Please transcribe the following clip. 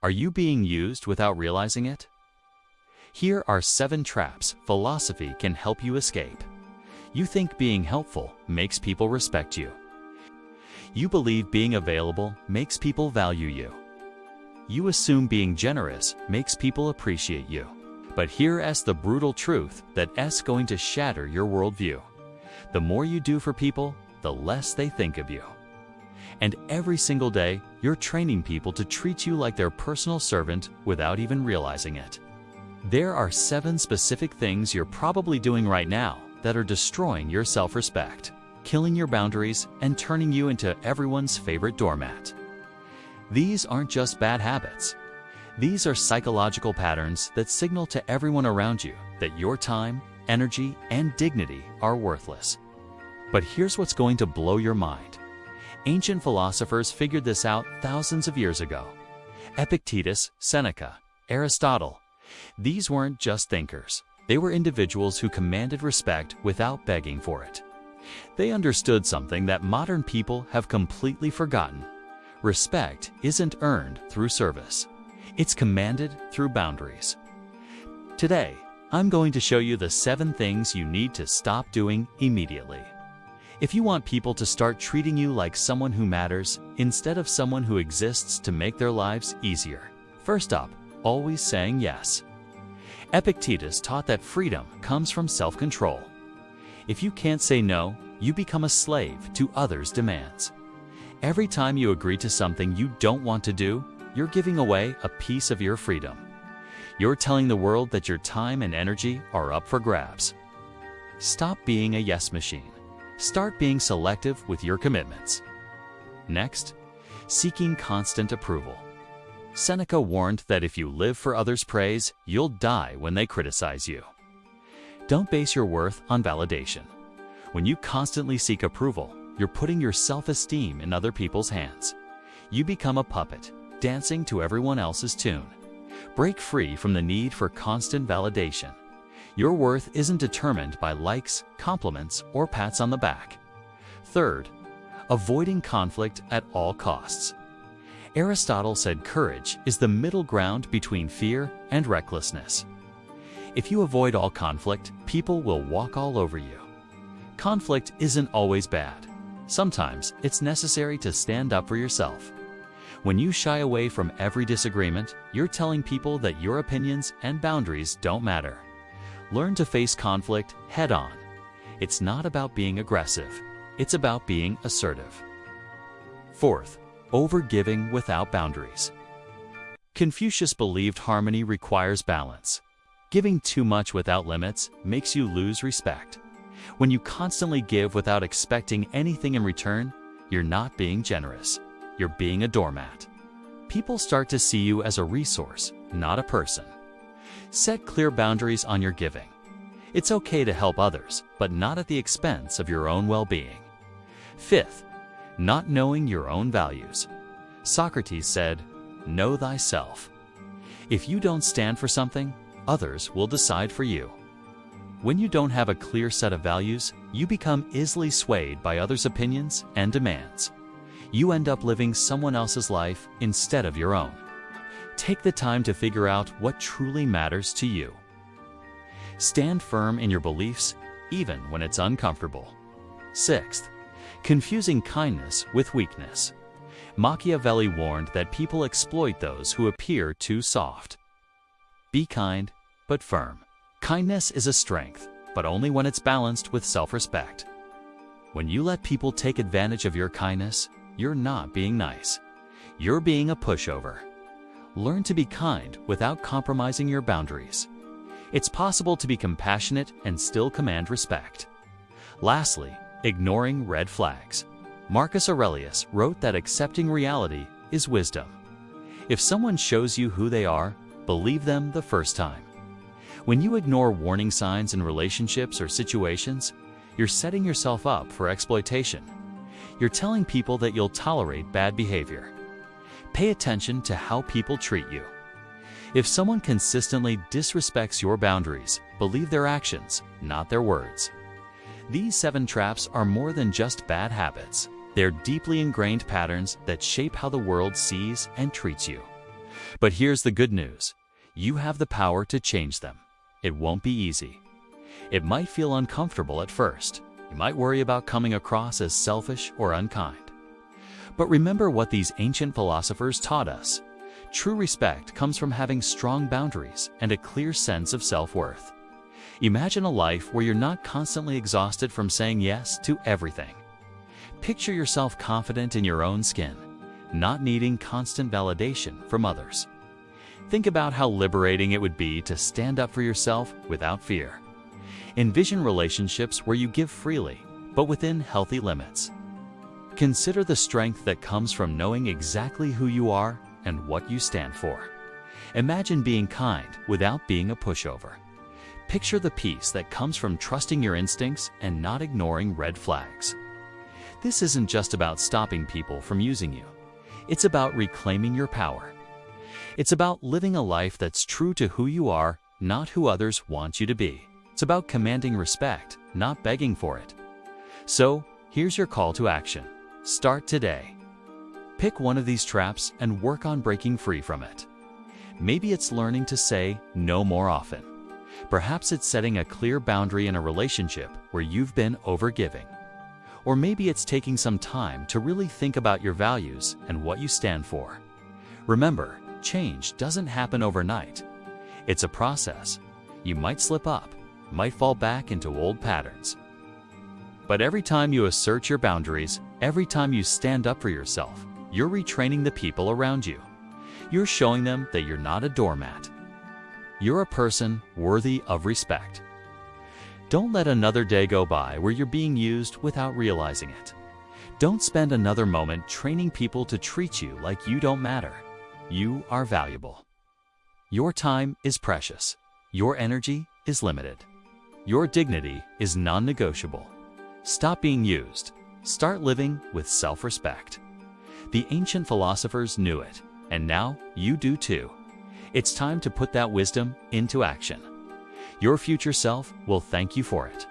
Are you being used without realizing it? Here are 7 traps philosophy can help you escape. You think being helpful makes people respect you. You believe being available makes people value you. You assume being generous makes people appreciate you. But here's the brutal truth that's going to shatter your worldview. The more you do for people, the less they think of you. And every single day, you're training people to treat you like their personal servant without even realizing it. There are 7 specific things you're probably doing right now that are destroying your self-respect, killing your boundaries, and turning you into everyone's favorite doormat. These aren't just bad habits. These are psychological patterns that signal to everyone around you that your time, energy, and dignity are worthless. But here's what's going to blow your mind. Ancient philosophers figured this out thousands of years ago. Epictetus, Seneca, Aristotle. These weren't just thinkers. They were individuals who commanded respect without begging for it. They understood something that modern people have completely forgotten. Respect isn't earned through service. It's commanded through boundaries. Today, I'm going to show you the 7 things you need to stop doing immediately. If you want people to start treating you like someone who matters instead of someone who exists to make their lives easier. First up, always saying yes. Epictetus taught that freedom comes from self-control. If you can't say no, you become a slave to others' demands. Every time you agree to something you don't want to do, you're giving away a piece of your freedom. You're telling the world that your time and energy are up for grabs. Stop being a yes machine. Start being selective with your commitments. Next, seeking constant approval. Seneca warned that if you live for others' praise, you'll die when they criticize you. Don't base your worth on validation. When you constantly seek approval, you're putting your self-esteem in other people's hands. You become a puppet, dancing to everyone else's tune. Break free from the need for constant validation. Your worth isn't determined by likes, compliments, or pats on the back. Third, avoiding conflict at all costs. Aristotle said courage is the middle ground between fear and recklessness. If you avoid all conflict, people will walk all over you. Conflict isn't always bad. Sometimes it's necessary to stand up for yourself. When you shy away from every disagreement, you're telling people that your opinions and boundaries don't matter. Learn to face conflict head-on. It's not about being aggressive. It's about being assertive. Fourth, overgiving without boundaries. Confucius believed harmony requires balance. Giving too much without limits makes you lose respect. When you constantly give without expecting anything in return, you're not being generous. You're being a doormat. People start to see you as a resource, not a person. Set clear boundaries on your giving. It's okay to help others, but not at the expense of your own well-being. Fifth, not knowing your own values. Socrates said, "Know thyself." If you don't stand for something, others will decide for you. When you don't have a clear set of values, you become easily swayed by others' opinions and demands. You end up living someone else's life instead of your own. Take the time to figure out what truly matters to you. Stand firm in your beliefs, even when it's uncomfortable. Sixth, confusing kindness with weakness. Machiavelli warned that people exploit those who appear too soft. Be kind, but firm. Kindness is a strength, but only when it's balanced with self-respect. When you let people take advantage of your kindness, you're not being nice. You're being a pushover. Learn to be kind without compromising your boundaries. It's possible to be compassionate and still command respect. Lastly, ignoring red flags. Marcus Aurelius wrote that accepting reality is wisdom. If someone shows you who they are, believe them the first time. When you ignore warning signs in relationships or situations, you're setting yourself up for exploitation. You're telling people that you'll tolerate bad behavior. Pay attention to how people treat you. If someone consistently disrespects your boundaries, believe their actions, not their words. These 7 traps are more than just bad habits. They're deeply ingrained patterns that shape how the world sees and treats you. But here's the good news. You have the power to change them. It won't be easy. It might feel uncomfortable at first. You might worry about coming across as selfish or unkind. But remember what these ancient philosophers taught us. True respect comes from having strong boundaries and a clear sense of self-worth. Imagine a life where you're not constantly exhausted from saying yes to everything. Picture yourself confident in your own skin, not needing constant validation from others. Think about how liberating it would be to stand up for yourself without fear. Envision relationships where you give freely, but within healthy limits. Consider the strength that comes from knowing exactly who you are and what you stand for. Imagine being kind without being a pushover. Picture the peace that comes from trusting your instincts and not ignoring red flags. This isn't just about stopping people from using you. It's about reclaiming your power. It's about living a life that's true to who you are, not who others want you to be. It's about commanding respect, not begging for it. So, here's your call to action. Start today. Pick one of these traps and work on breaking free from it. Maybe it's learning to say no more often. Perhaps it's setting a clear boundary in a relationship where you've been overgiving. Or maybe it's taking some time to really think about your values and what you stand for. Remember, change doesn't happen overnight. It's a process. You might slip up, might fall back into old patterns. But every time you assert your boundaries, every time you stand up for yourself, you're retraining the people around you. You're showing them that you're not a doormat. You're a person worthy of respect. Don't let another day go by where you're being used without realizing it. Don't spend another moment training people to treat you like you don't matter. You are valuable. Your time is precious. Your energy is limited. Your dignity is non-negotiable. Stop being used. Start living with self-respect. The ancient philosophers knew it, and now you do too. It's time to put that wisdom into action. Your future self will thank you for it.